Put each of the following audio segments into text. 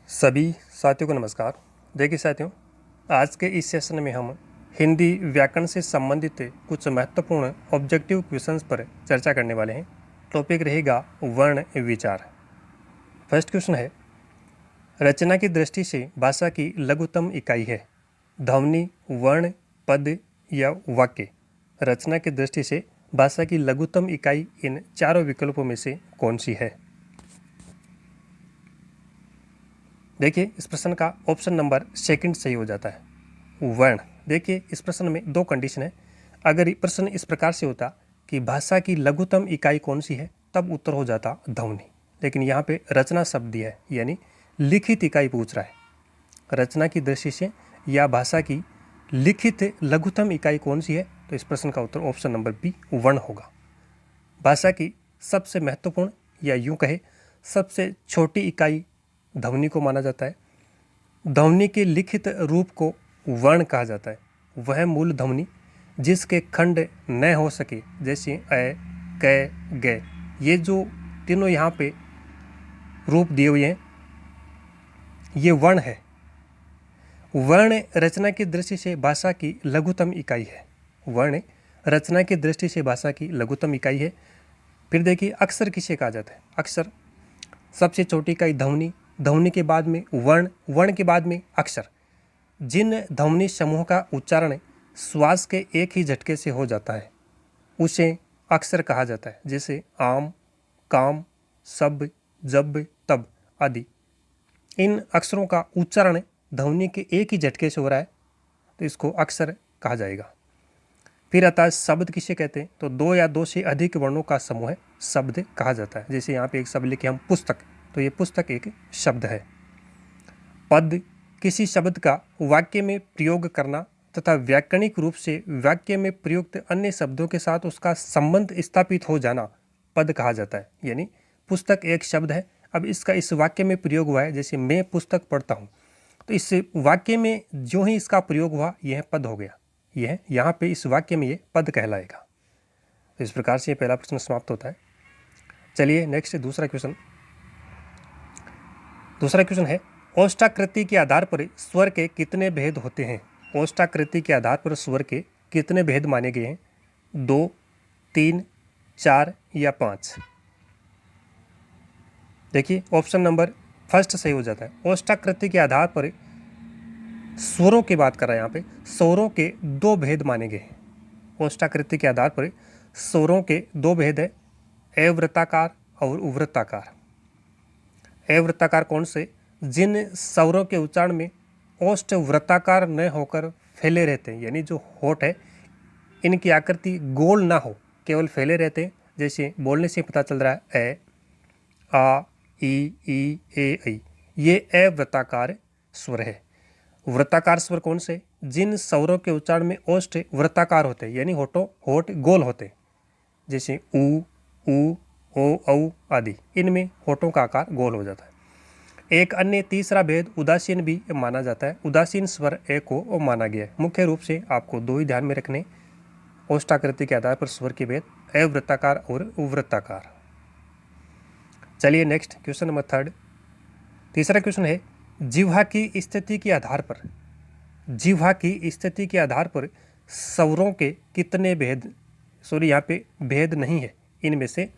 सभी साथियों को नमस्कार। देखिए साथियों, आज के इस सेशन में हम हिंदी व्याकरण से संबंधित कुछ महत्वपूर्ण ऑब्जेक्टिव क्वेश्चंस पर चर्चा करने वाले हैं। टॉपिक रहेगा वर्ण विचार। फर्स्ट क्वेश्चन है, रचना की दृष्टि से भाषा की लघुतम इकाई है ध्वनि, वर्ण, पद या वाक्य। रचना की दृष्टि से भाषा की लघुतम इकाई इन चारों विकल्पों में से कौन सी है? देखिए, इस प्रश्न का ऑप्शन नंबर सेकंड सही हो जाता है, वर्ण। देखिए, इस प्रश्न में दो कंडीशन है। अगर प्रश्न इस प्रकार से होता कि भाषा की लघुतम इकाई कौन सी है, तब उत्तर हो जाता ध्वनि। लेकिन यहाँ पे रचना शब्द दिया है, यानी लिखित इकाई पूछ रहा है। रचना की दृष्टि से या भाषा की लिखित लघुतम इकाई कौन सी है, तो इस प्रश्न का उत्तर ऑप्शन नंबर बी वर्ण होगा। भाषा की सबसे महत्वपूर्ण या यूं कहे सबसे छोटी इकाई ध्वनि को माना जाता है। ध्वनि के लिखित रूप को वर्ण कहा जाता है। वह मूल ध्वनि जिसके खंड न हो सके, जैसे अ, क, ग, ये जो तीनों यहाँ पे रूप दिए हुए हैं, ये वर्ण है। वर्ण रचना की दृष्टि से भाषा की लघुतम इकाई है। वर्ण रचना की दृष्टि से भाषा की लघुतम इकाई है। फिर देखिए, अक्षर किसे कहा जाता है? अक्षर सबसे छोटी इकाई ध्वनि, ध्वनि के बाद में वर्ण, वर्ण के बाद में अक्षर। जिन ध्वनि समूह का उच्चारण श्वास के एक ही झटके से हो जाता है, उसे अक्षर कहा जाता है। जैसे आम, काम, सब, जब, तब आदि। इन अक्षरों का उच्चारण ध्वनि के एक ही झटके से हो रहा है, तो इसको अक्षर कहा जाएगा। फिर आता है शब्द। किसे कहते हैं? तो दो या दो से अधिक वर्णों का समूह है शब्द कहा जाता है। जैसे यहाँ पे एक शब्द लिखे हम पुस्तक, तो ये पुस्तक एक शब्द है। पद किसी शब्द का वाक्य में प्रयोग करना तथा व्याकरणिक रूप से वाक्य में प्रयुक्त अन्य शब्दों के साथ उसका संबंध स्थापित हो जाना पद कहा जाता है। यानी पुस्तक एक शब्द है, अब इसका इस वाक्य में प्रयोग हुआ है। जैसे मैं पुस्तक पढ़ता हूँ, तो इस वाक्य में जो ही इसका प्रयोग हुआ, यह पद हो गया। यह यहाँ पे इस वाक्य में ये पद कहलाएगा। तो इस प्रकार से ये पहला प्रश्न समाप्त होता है। चलिए नेक्स्ट दूसरा क्वेश्चन। दूसरा क्वेश्चन है, ओष्ठाकृति के आधार पर स्वर के कितने भेद होते हैं? ओष्ठाकृति के आधार पर स्वर के कितने भेद माने गए हैं? 2, 3, 4 या 5? देखिए, ऑप्शन नंबर फर्स्ट सही हो जाता है। ओष्ठाकृति के आधार पर स्वरों की बात कर रहा है। यहाँ पे स्वरों के दो भेद माने गए हैं। ओष्ठाकृति के आधार पर स्वरों के दो भेद है, अवृत्ताकार और उवृत्ताकार। अवृत्ताकार कौन से? जिन स्वरों के उच्चारण में ओष्ठ वृत्ताकार न होकर फैले रहते हैं, यानी जो होठ है इनकी आकृति गोल ना हो, केवल फैले रहते हैं। जैसे बोलने से पता चल रहा है ए, आ, ई, ऐ, ये अवृत्ताकार स्वर है। वृत्ताकार स्वर कौन से? जिन स्वरों के उच्चारण में ओष्ठ वृत्ताकार होते हैं, यानी होठ गोल होते हैं। जैसे ऊ, ओ, औ आदि, इनमें होठों का आकार गोल हो जाता है। एक अन्य तीसरा भेद उदासीन भी माना जाता है। उदासीन स्वर ए को माना गया है। मुख्य रूप से आपको दो ही ध्यान में रखने, ओष्ठाकृति के आधार पर स्वर के भेद अवृत्ताकार और उवृत्ताकार। चलिए नेक्स्ट क्वेश्चन नंबर थर्ड। तीसरा क्वेश्चन है, जिह्वा की स्थिति के आधार पर, जिह्वा की स्थिति के आधार पर स्वरों के कितने भेद, सॉरी यहाँ पे भेद नहीं है, इनमें से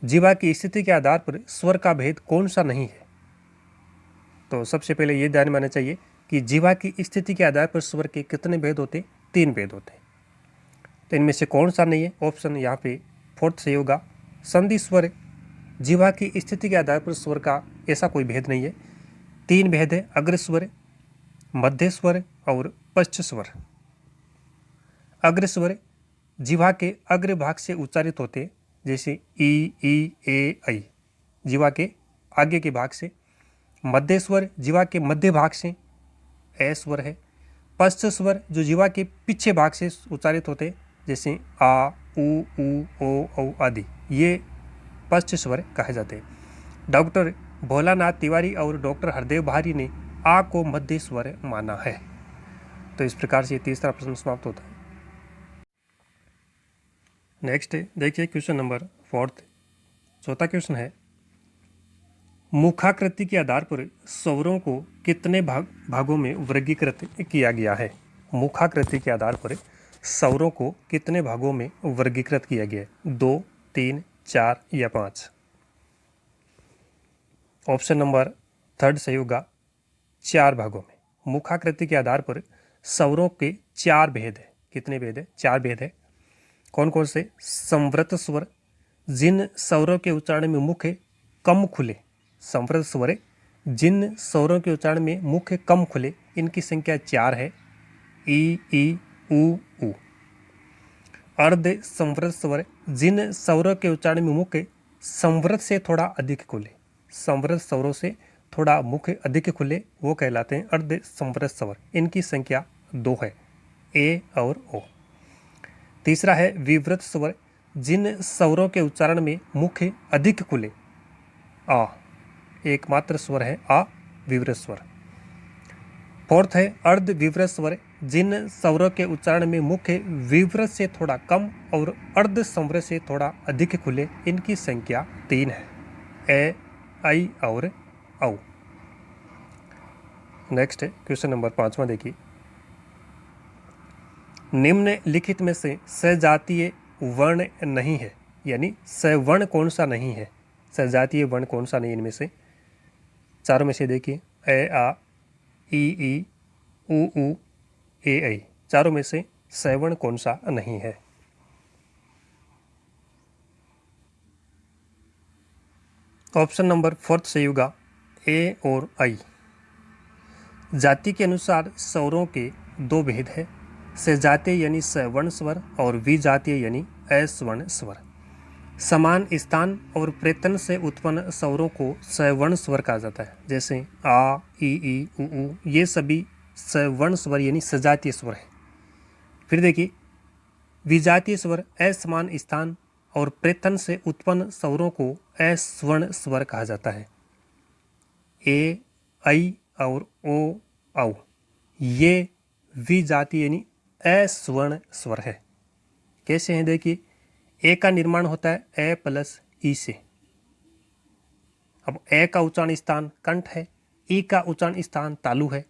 जिह्वा की स्थिति के आधार पर स्वर का भेद कौन सा नहीं है? तो सबसे पहले ये ध्यान में आना चाहिए कि जिह्वा की स्थिति के आधार पर स्वर के कितने भेद होते? 3 भेद होते हैं। तो इनमें से कौन सा नहीं है? ऑप्शन यहाँ पे फोर्थ सही होगा, संधि स्वर। जिह्वा की स्थिति के आधार पर स्वर का ऐसा कोई भेद नहीं है। 3 भेद है, अग्र स्वर, मध्य स्वर और पश्च स्वर। अग्र स्वर जिह्वा के अग्र भाग से उच्चारित होते हैं, जैसे ई, ऐ, जिह्वा के आगे के भाग से। मध्य स्वर जिह्वा के मध्य भाग से ए स्वर है। पश्च स्वर जो जिह्वा के पीछे भाग से उच्चारित होते हैं, जैसे आ, ऊ, ओ, औ आदि, ये पश्च स्वर कहे जाते हैं। डॉक्टर भोलानाथ तिवारी और डॉक्टर हरदेव बहारी ने आ को मध्य स्वर माना है। तो इस प्रकार से तीसरा प्रश्न समाप्त होता है। नेक्स्ट देखिए क्वेश्चन नंबर फोर्थ। चौथा क्वेश्चन है, मुखाकृति के आधार पर स्वरों को कितने भागों में वर्गीकृत किया गया है? मुखाकृति के आधार पर स्वरों को कितने भागों में वर्गीकृत किया गया है? 2, 3, 4 या 5? ऑप्शन नंबर थर्ड सही होगा, 4 भागों में। मुखाकृति के आधार पर स्वरों के 4 भेद है। कितने भेद है? 4 भेद है। कौन कौन से? संवृत स्वर, जिन स्वरों के उच्चारण में मुख कम खुले। संवृत स्वर जिन स्वरों के उच्चारण में मुख कम खुले, इनकी संख्या 4 है। ई, उ। अर्ध संवृत स्वर जिन स्वरों के उच्चारण में मुख संवृत से थोड़ा अधिक खुले। संवृत स्वरों से थोड़ा मुख अधिक खुले, वो कहलाते हैं अर्ध संवृत स्वर। इनकी संख्या 2 है, ए और ओ। तीसरा है विवृत स्वर, जिन स्वरों के उच्चारण में मुख अधिक खुले। आ एकमात्र स्वर है आ, विवृत स्वर। फोर्थ है अर्ध विवृत स्वर, जिन स्वरों के उच्चारण में मुख विवृत से थोड़ा कम और अर्ध संवृत से थोड़ा अधिक खुले। इनकी संख्या 3 है, ए, आई और औ। नेक्स्ट है क्वेश्चन नंबर 5वां। देखिए, निम्नलिखित में से सजातीय वर्ण नहीं है, यानी सवर्ण कौन सा नहीं है? सजातीय वर्ण कौन सा नहीं? इनमें से चारों में से देखिए, ए, आ, ई, उ, ए, ऐ। चारों में से सवर्ण कौन सा नहीं है? ऑप्शन नंबर 4 सही होगा, ए और आई। जाति के अनुसार स्वरों के 2 भेद है, सजातीय यानी सवर्ण स्वर और विजातीय यानी अस्वर्ण स्वर। समान स्थान और प्रेतन से उत्पन्न स्वरों को सवर्ण स्वर कहा जाता है। जैसे आ, ई, उ, ये सभी सवर्ण स्वर यानी सजातीय स्वर है। फिर देखिए, विजातीय स्वर असमान स्थान और प्रेतन से उत्पन्न स्वरों को अस्वर्ण स्वर कहा जाता है। ए, ऐ और ओ, औ ये विजातीय यानी अस्वर्ण स्वर है। कैसे हैं? देखिए, ए का निर्माण होता है ए प्लस ई से। अब ए का उच्चारण स्थान कंठ है, ई का उच्चारण स्थान तालु है।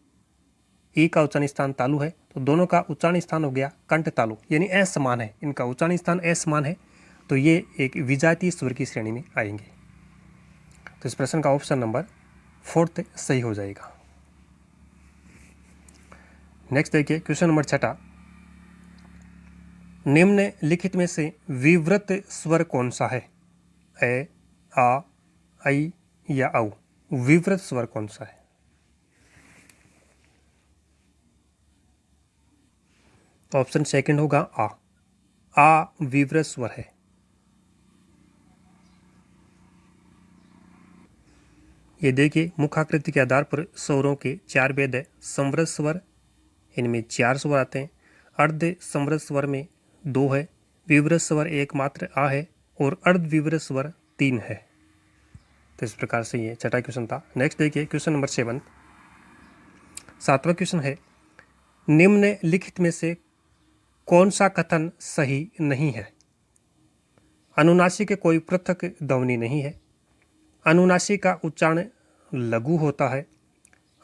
ई का उच्चारण स्थान तालु है, तो दोनों का उच्चारण स्थान हो गया कंठ तालु, यानी असमान है। इनका उच्चारण स्थान असमान है, तो ये एक विजातीय स्वर की श्रेणी में आएंगे। तो इस प्रश्न का ऑप्शन नंबर 4 सही हो जाएगा। नेक्स्ट देखिए क्वेश्चन नंबर 6। निम्नलिखित में से विवृत स्वर कौन सा है? ए, आ, ऐ या औ। विवृत स्वर कौन सा है? ऑप्शन सेकंड होगा आ। आ विवृत स्वर है। ये देखिए, मुखाकृति के आधार पर स्वरों के 4 भेद है। संवृत स्वर, इनमें 4 स्वर आते हैं। अर्ध संवृत स्वर में 2 है। विवृत स्वर एकमात्र आ है और अर्ध विवृत स्वर 3 है। तो इस प्रकार से ये 6वां क्वेश्चन था। नेक्स्ट देखिए क्वेश्चन नंबर 7। 7वां क्वेश्चन है, निम्नलिखित में से कौन सा कथन सही नहीं है? अनुनासिक के कोई पृथक ध्वनि नहीं है। अनुनासिक का उच्चारण लघु होता है।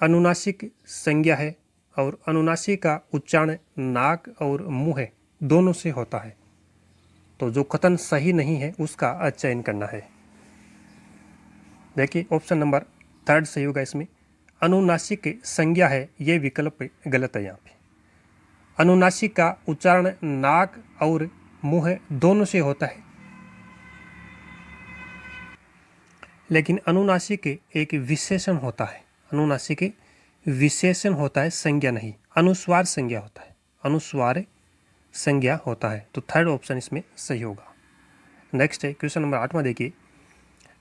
अनुनासिक संज्ञा है और अनुनासिक का उच्चारण नाक और मुंह दोनों से होता है। तो जो कथन सही नहीं है उसका चयन करना है। देखिए, ऑप्शन नंबर 3 सही होगा। इसमें अनुनासिक संज्ञा है, ये विकल्प गलत है। यहाँ पे अनुनासिक का उच्चारण नाक और मुंह दोनों से होता है, लेकिन अनुनासिक एक विशेषण होता है। अनुनासिक विशेषण होता है, संज्ञा नहीं। अनुस्वार संज्ञा होता है, अनुस्वार संज्ञा होता है। तो 3rd ऑप्शन इसमें सही होगा। नेक्स्ट है क्वेश्चन नंबर 8वां। देखिए,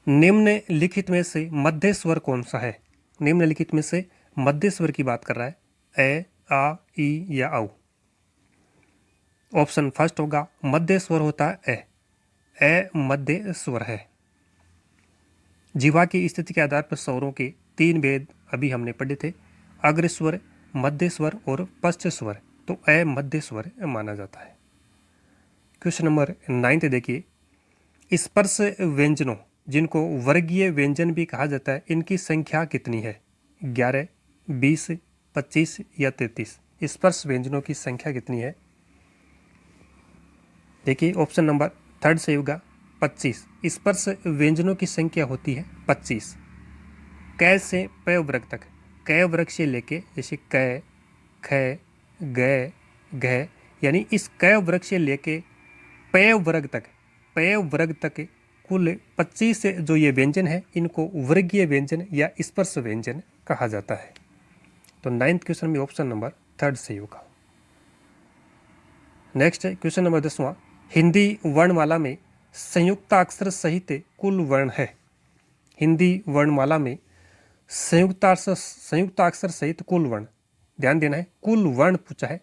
निम्नलिखित में से मध्य स्वर कौन सा है? निम्नलिखित में से मध्य स्वर की बात कर रहा है, ए, आ, ई या औ। ऑप्शन फर्स्ट होगा, मध्य स्वर होता है ए। ए मध्य स्वर है। जीवा की स्थिति के आधार पर स्वरों के 3 भेद अभी हमने पढ़े थे, अग्र स्वर, मध्य स्वर और पश्च स्वर। तो ए मध्य स्वर माना जाता है। क्वेश्चन नंबर 9 देखिए, स्पर्श व्यंजनों जिनको वर्गीय व्यंजन भी कहा जाता है, इनकी संख्या कितनी है? 11, 20, 25 या 33? स्पर्श व्यंजनों की संख्या कितनी है? देखिए ऑप्शन नंबर थर्ड सही होगा 25। स्पर्श व्यंजनों की संख्या होती है 25। कै से प वर्ग तक, कै वर्ग से लेके जैसे कै, ख, ग, घ, यानी इस कै वर्ग से लेके प वर्ग तक कुल 25 जो ये व्यंजन है, इनको वर्गीय व्यंजन या स्पर्श व्यंजन कहा जाता है। तो 9th क्वेश्चन में ऑप्शन नंबर थर्ड सही होगा। नेक्स्ट है क्वेश्चन नंबर 10वां। हिंदी वर्णमाला में संयुक्ताक्षर सहित कुल वर्ण है। हिंदी वर्णमाला में संयुक्ताक्षर सहित कुल वर्ण, ध्यान देना है, कुल वर्ण पूछा है।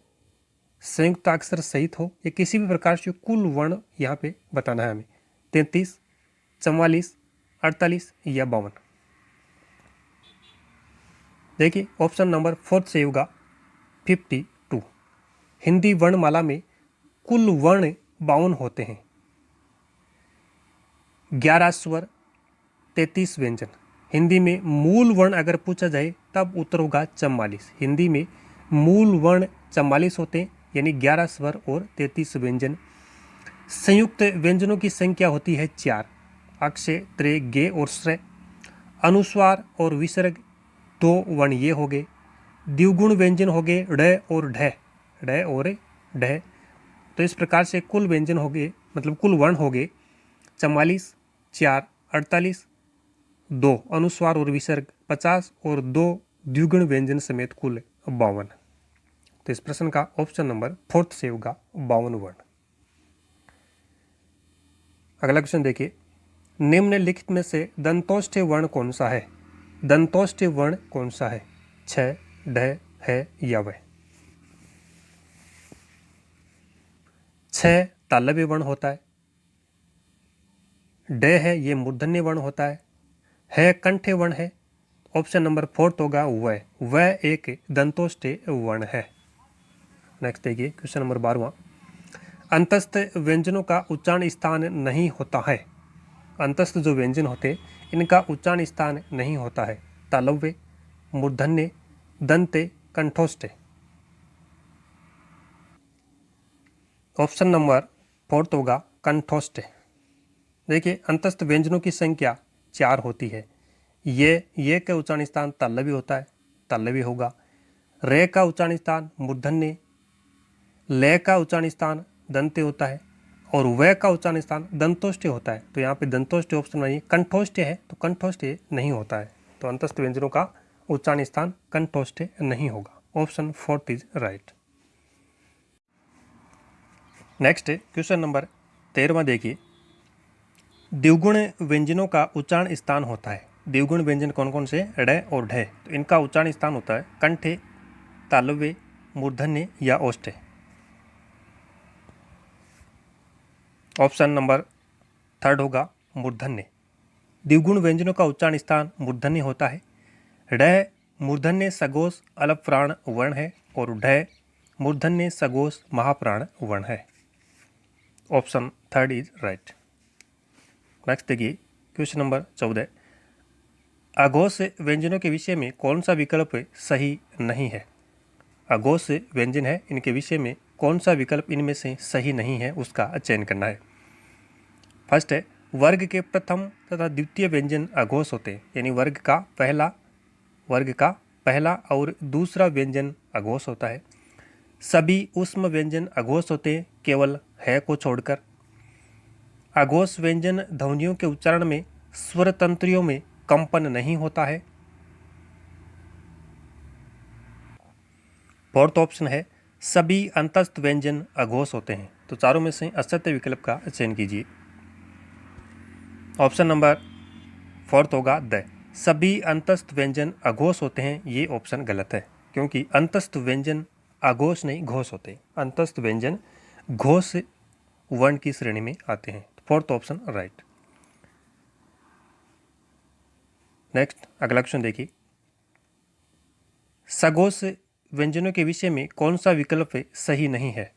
संयुक्ताक्षर सहित हो या किसी भी प्रकार से कुल वर्ण यहाँ पे बताना है हमें। 33, 44, 48 या 52? देखिए ऑप्शन नंबर फोर्थ सही होगा 52। हिंदी वर्णमाला में कुल वर्ण 52 होते हैं। 11 स्वर, 33 व्यंजन। हिंदी में मूल वर्ण अगर पूछा जाए तब उत्तर होगा 44। हिंदी में मूल वर्ण 44 होते हैं, यानी 11 स्वर और 33 व्यंजन। संयुक्त व्यंजनों की संख्या होती है 4। अक्षय, त्रे, गे और श्रय। अनुस्वार और विसर्ग 2 वर्ण ये हो गए। द्विगुण व्यंजन हो गए ढ और ढ, ढ और ढ। तो इस प्रकार से कुल व्यंजन हो गए, मतलब कुल वर्ण हो गए 44, 4, 48, 2 अनुस्वार और विसर्ग 50 और 2 द्विगुण व्यंजन समेत कुल 52। तो इस प्रश्न का ऑप्शन नंबर फोर्थ से होगा 52 वर्ण। अगला क्वेश्चन देखिए, निम्नलिखित में से दंतोष्ठ वर्ण कौन सा है? दंतोष्ठ वर्ण कौन सा है? छ, ढ, है या वह? छ तालव्य वर्ण होता है। ड है ये मूर्धन्य वर्ण होता है कंठ्य वर्ण है। ऑप्शन नंबर फोर्थ होगा वह एक दंतोष्ठ वर्ण है। नेक्स्ट देखिए क्वेश्चन नंबर 12वां। अंतस्थ व्यंजनों का उच्चारण स्थान नहीं होता है। अंतस्थ जो व्यंजन होते इनका उच्चारण स्थान नहीं होता है। तालव्य, मूर्धन्य, दंते, कंठोष्ठ। ऑप्शन नंबर फोर्थ होगा कंठोष्ठ। देखिए अंतस्थ व्यंजनों की संख्या 4 होती है। ये का उच्चारण स्थान तालव्य होता है, तालव्य होगा। रे का उच्चारण स्थान मूर्धन्य, ले का उच्चारण स्थान दंते होता है और वह का उच्चारण स्थान दंतोष्ठ होता है। तो यहाँ पे दंतोष्ठ ऑप्शन नहीं, कंठोष्ठ है तो कंठोष्ठ नहीं होता है। तो अंतस्थ व्यंजनों का उच्चारण स्थान कंठोष्ठ नहीं होगा। Option fourth is right. Next question number 13वां देखिए, द्विगुण व्यंजनों का उच्चारण स्थान होता है। द्विगुण व्यंजन कौन कौन से? ड और ढ। तो इनका उच्चारण स्थान होता है कंठे, तालव्य, मूर्धन्य या ओष्ठ। ऑप्शन नंबर थर्ड होगा मूर्धन्य। द्विगुण व्यंजनों का उच्चारण स्थान मूर्धन्य होता है। ढ मूर्धन्य सगोष अलप प्राण वर्ण है और ढ मूर्धन्य सगोष महाप्राण वर्ण है। Option third is right. Next देखिए क्वेश्चन नंबर 14। अघोष व्यंजनों के विषय में कौन सा विकल्प सही नहीं है? अघोष व्यंजन है, इनके विषय में कौन सा विकल्प इनमें से सही नहीं है उसका चयन करना है। फर्स्ट है, वर्ग के प्रथम तथा द्वितीय व्यंजन अघोष होते हैं, यानी वर्ग का पहला और दूसरा व्यंजन अघोष होता है। सभी ऊष्म व्यंजन अघोष होते हैं केवल है को छोड़कर। अघोष व्यंजन ध्वनियों के उच्चारण में स्वर तंत्रियों में कंपन नहीं होता है। फोर्थ ऑप्शन है, सभी अंतस्थ व्यंजन अघोष होते हैं। तो चारों में से असत्य विकल्प का चयन कीजिए। ऑप्शन नंबर फोर्थ होगा द, सभी अंतस्थ व्यंजन अघोष होते हैं। ये ऑप्शन गलत है, क्योंकि अंतस्थ व्यंजन अघोष नहीं घोष होते। अंतस्थ व्यंजन घोष वर्ण की श्रेणी में आते हैं। Fourth option right. नेक्स्ट अगला क्वेश्चन देखिए, सघोष व्यंजनों के विषय में कौन सा विकल्प सही नहीं है?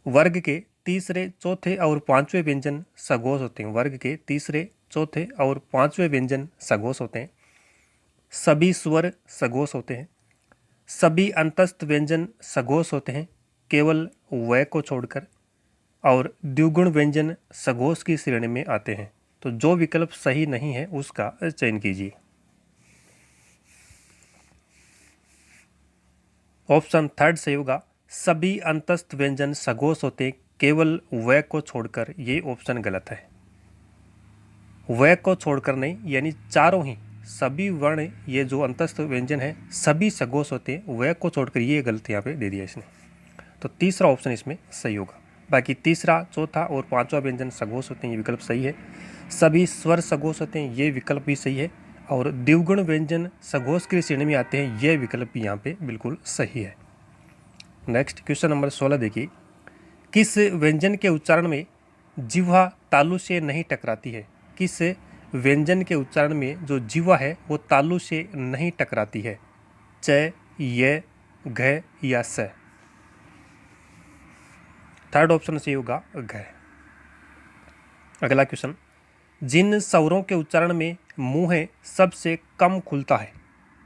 वर्ग के तीसरे, चौथे और पांचवें व्यंजन सघोष होते हैं। वर्ग के तीसरे, चौथे और पांचवें व्यंजन सघोष होते हैं। सभी स्वर सघोष होते हैं। सभी अंतस्थ व्यंजन सघोष होते हैं केवल व को छोड़कर, और द्विगुण व्यंजन सघोष की श्रेणी में आते हैं। तो जो विकल्प सही नहीं है उसका चयन कीजिए। ऑप्शन थर्ड सही होगा, सभी अंतस्थ व्यंजन सघोष होते हैं केवल व को छोड़कर। ये ऑप्शन गलत है। व को छोड़कर नहीं, यानी चारों ही सभी वर्ण, ये जो अंतस्थ व्यंजन है सभी सघोष होते हैं, व को छोड़कर। ये गलत यहाँ पे दे दिया इसने। तो तीसरा ऑप्शन इसमें सही होगा। बाकी तीसरा, चौथा और पांचवा व्यंजन सघोष होते हैं, ये विकल्प सही है। सभी स्वर सघोष होते हैं, ये विकल्प भी सही है। और द्विगुण व्यंजन सघोष की श्रेणी में आते हैं, ये विकल्प भी यहाँ पे बिल्कुल सही है। नेक्स्ट क्वेश्चन नंबर 16 देखिए, किस व्यंजन के उच्चारण में जिह्वा तालु से नहीं टकराती है? किस व्यंजन के उच्चारण में जो जिह्वा है वो तालु से नहीं टकराती है? च, य, घ या स? थर्ड ऑप्शन सही होगा घ। अगला क्वेश्चन, जिन स्वरों के उच्चारण में मुंह सबसे कम खुलता है,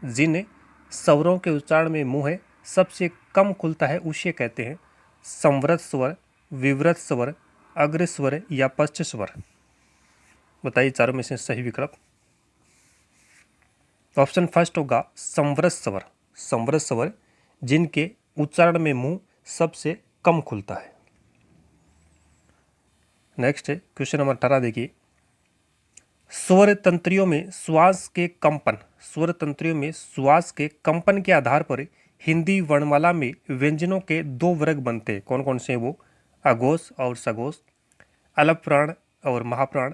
जिन स्वरों के उच्चारण में मुंह सबसे कम खुलता है उसे कहते हैं संवृत स्वर, विवृत स्वर, अग्र स्वर या पश्च स्वर? बताइए चारों में से सही विकल्प। ऑप्शन फर्स्ट होगा संवृत स्वर। संवृत स्वर जिनके उच्चारण में मुंह सबसे कम खुलता है। नेक्स्ट है क्वेश्चन नंबर 18 देखिए, स्वर तंत्रियों में श्वास के कंपन, स्वर तंत्रियों में श्वास के कंपन के आधार पर हिंदी वर्णमाला में व्यंजनों के दो वर्ग बनते हैं। कौन कौन से हैं वो? अघोष और सघोष, अलप प्राण और महाप्राण,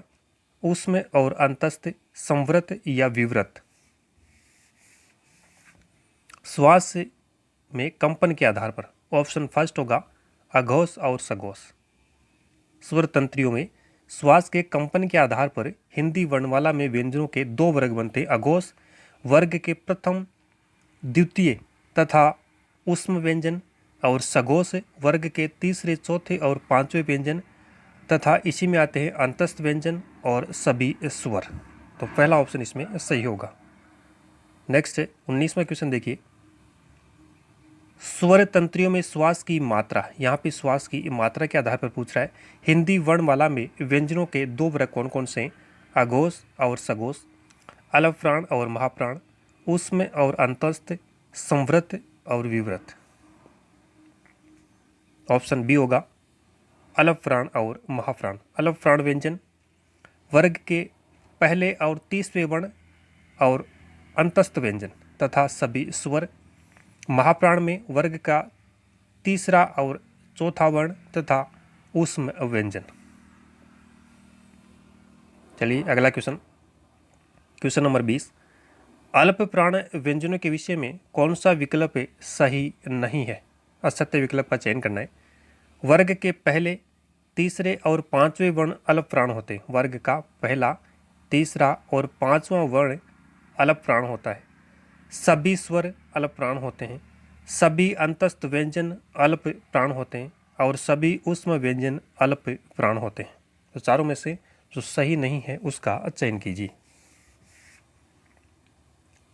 ऊष्म और अंतस्थ, संवृत या विवृत? श्वास में कंपन के आधार पर ऑप्शन फर्स्ट होगा अघोष और सघोष। स्वर तंत्रियों में श्वास के कंपन के आधार पर हिंदी वर्णमाला में व्यंजनों के दो वर्ग बनते हैं। अघोष वर्ग के प्रथम, द्वितीय तथा ऊष्म व्यंजन, और सघोष वर्ग के तीसरे, चौथे और पांचवें व्यंजन, तथा इसी में आते हैं अंतस्थ व्यंजन और सभी स्वर। तो पहला ऑप्शन इसमें सही होगा। नेक्स्ट है 19वां क्वेश्चन देखिए, स्वर तंत्रियों में श्वास की मात्रा, यहाँ पे श्वास की मात्रा के आधार पर पूछ रहा है। हिंदी वर्णमाला में व्यंजनों के दो वर्ग कौन कौन से हैं? अघोष और सघोष, अलप प्राण और महाप्राण, ऊष्म और अंतस्थ, संवृत और विवृत? ऑप्शन बी होगा अलप प्राण और महाप्राण। अलप प्राण व्यंजन वर्ग के पहले और तीसरे वर्ण और अंतस्थ व्यंजन तथा सभी स्वर। महाप्राण में वर्ग का तीसरा और चौथा वर्ण तथा ऊष्म व्यंजन। चलिए अगला क्वेश्चन, क्वेश्चन नंबर 20, अल्प प्राण व्यंजनों के विषय में कौन सा विकल्प सही नहीं है? असत्य विकल्प का चयन करना है। वर्ग के पहले, तीसरे और पांचवें वर्ण अल्प प्राण होते हैं। वर्ग का पहला, तीसरा और पांचवा वर्ण अल्प प्राण होता है। सभी स्वर अल्प प्राण होते हैं। सभी अंतस्थ व्यंजन अल्प प्राण होते हैं और सभी ऊष्म व्यंजन अल्प प्राण होते हैं। तो चारों में से जो सही नहीं है उसका चयन कीजिए।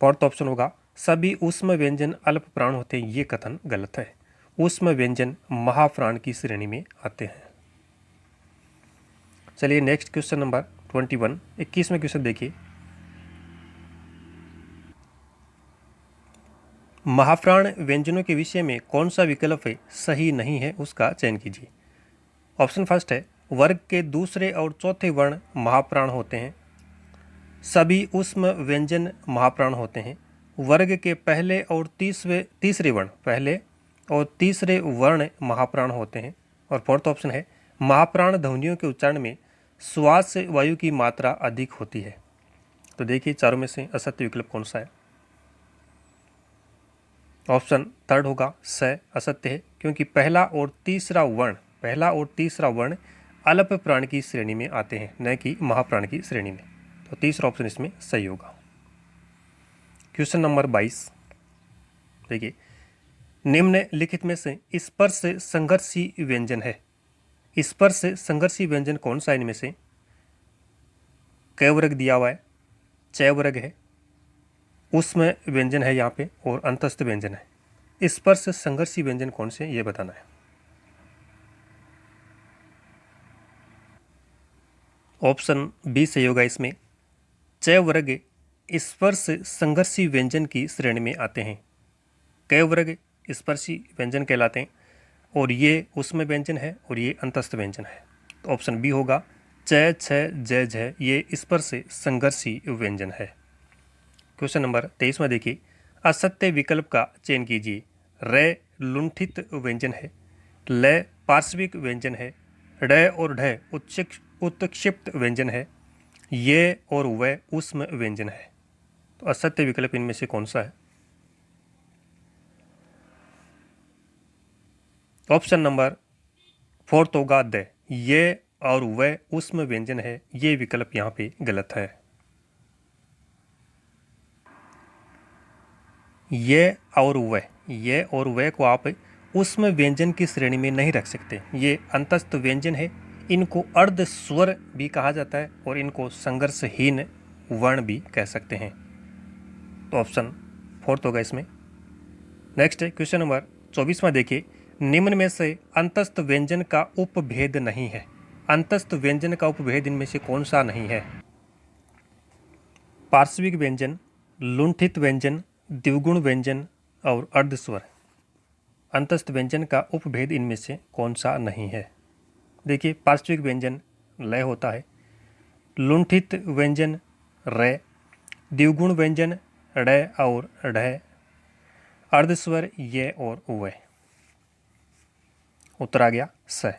फोर्थ ऑप्शन होगा सभी ऊष्म व्यंजन अल्प प्राण होते हैं, ये कथन गलत है। ऊष्म व्यंजन महाप्राण की श्रेणी में आते हैं। चलिए नेक्स्ट क्वेश्चन नंबर 21, 21वें क्वेश्चन देखिए, महाप्राण व्यंजनों के विषय में कौन सा विकल्प सही नहीं है उसका चयन कीजिए। ऑप्शन फर्स्ट है वर्ग के दूसरे और चौथे वर्ण महाप्राण होते हैं। सभी ऊष्म व्यंजन महाप्राण होते हैं। वर्ग के पहले और तीसरे वर्ण, पहले और तीसरे वर्ण महाप्राण होते हैं। और फोर्थ ऑप्शन है महाप्राण ध्वनियों के उच्चारण में श्वास वायु की मात्रा अधिक होती है। तो देखिए चारों में से असत्य विकल्प कौन सा है? ऑप्शन थर्ड होगा स असत्य है, क्योंकि पहला और तीसरा वर्ण अल्प प्राण की श्रेणी में आते हैं, न कि महाप्राण की श्रेणी में। तो तीसरा ऑप्शन इसमें सही होगा। क्वेश्चन नंबर 22 देखिए, निम्नलिखित में से स्पर्श संघर्षी व्यंजन है। स्पर्श संघर्षी व्यंजन कौन सा इनमें से? क वर्ग दिया हुआ है, च वर्ग है, उसमें व्यंजन है यहाँ पे और अंतस्थ व्यंजन है। स्पर्श संघर्षी व्यंजन कौन से ये बताना है। ऑप्शन बी सही होगा। इसमें च वर्ग स्पर्श संघर्षी व्यंजन की श्रेणी में आते हैं। क वर्ग स्पर्शी व्यंजन कहलाते हैं और ये उसमें व्यंजन है और ये अंतस्थ व्यंजन है। तो ऑप्शन बी होगा च, छ, ज, झ ये स्पर्श संघर्षी व्यंजन है। क्वेश्चन नंबर 23 में देखिए, असत्य विकल्प का चयन कीजिए। र लुंठित व्यंजन है, ल पार्श्विक व्यंजन है, ड और ढ उत्क्षिप्त व्यंजन है, ये और वह उष्म व्यंजन है। तो असत्य विकल्प इनमें से कौन सा है। ऑप्शन नंबर 4 होगा द, ये और वह उष्म व्यंजन है, ये विकल्प यहाँ पे गलत है। ये और वह को आप उष्म व्यंजन की श्रेणी में नहीं रख सकते। ये अंतस्थ व्यंजन है, इनको अर्ध स्वर भी कहा जाता है और इनको संघर्षहीन वर्ण भी कह सकते हैं। तो ऑप्शन 4 होगा इसमें। नेक्स्ट है क्वेश्चन नंबर 24 में देखिए, निम्न में से अंतस्थ व्यंजन का उपभेद नहीं है। अंतस्थ व्यंजन का उपभेद इनमें से कौन सा नहीं है। पार्श्विक व्यंजन, लुंठित व्यंजन, द्विगुण व्यंजन और अर्धस्वर। अंतस्थ व्यंजन का उपभेद इनमें से कौन सा नहीं है। देखिए, पार्श्विक व्यंजन लय होता है, लुंठित व्यंजन रे, द्विगुण व्यंजन ड़ और ढ, अर्धस्वर ये और वह। उत्तर आ गया स।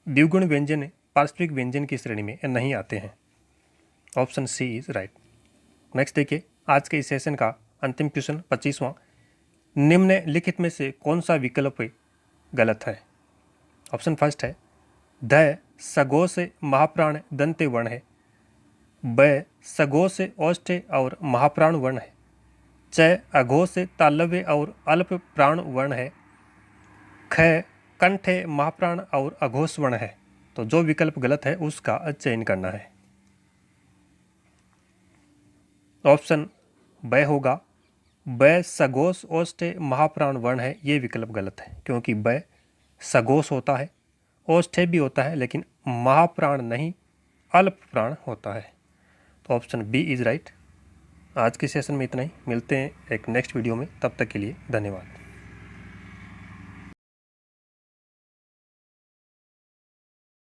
द्विगुण व्यंजन पार्श्विक व्यंजन की श्रेणी में नहीं आते हैं। Option C is right. Next देखिए, आज के इस सेशन का अंतिम क्वेश्चन 25वां, निम्नलिखित में से कौन सा विकल्प गलत है। ऑप्शन फर्स्ट है ध सगो से महाप्राण दंते वर्ण है, ब सगो से औष्ठ्य और महाप्राण वर्ण है, च अघो से तालव्य और अल्प प्राण वर्ण है, ख कंठे महाप्राण और अघोष वर्ण है। तो जो विकल्प गलत है उसका चयन करना है। ऑप्शन ब होगा, ब सगोष औष्ठ्य महाप्राण वर्ण है, ये विकल्प गलत है क्योंकि ब सगोष होता है, औष्ठ्य भी होता है, लेकिन महाप्राण नहीं अल्प प्राण होता है। तो ऑप्शन बी इज राइट। आज के सेशन में इतना ही, मिलते हैं एक नेक्स्ट वीडियो में, तब तक के लिए धन्यवाद।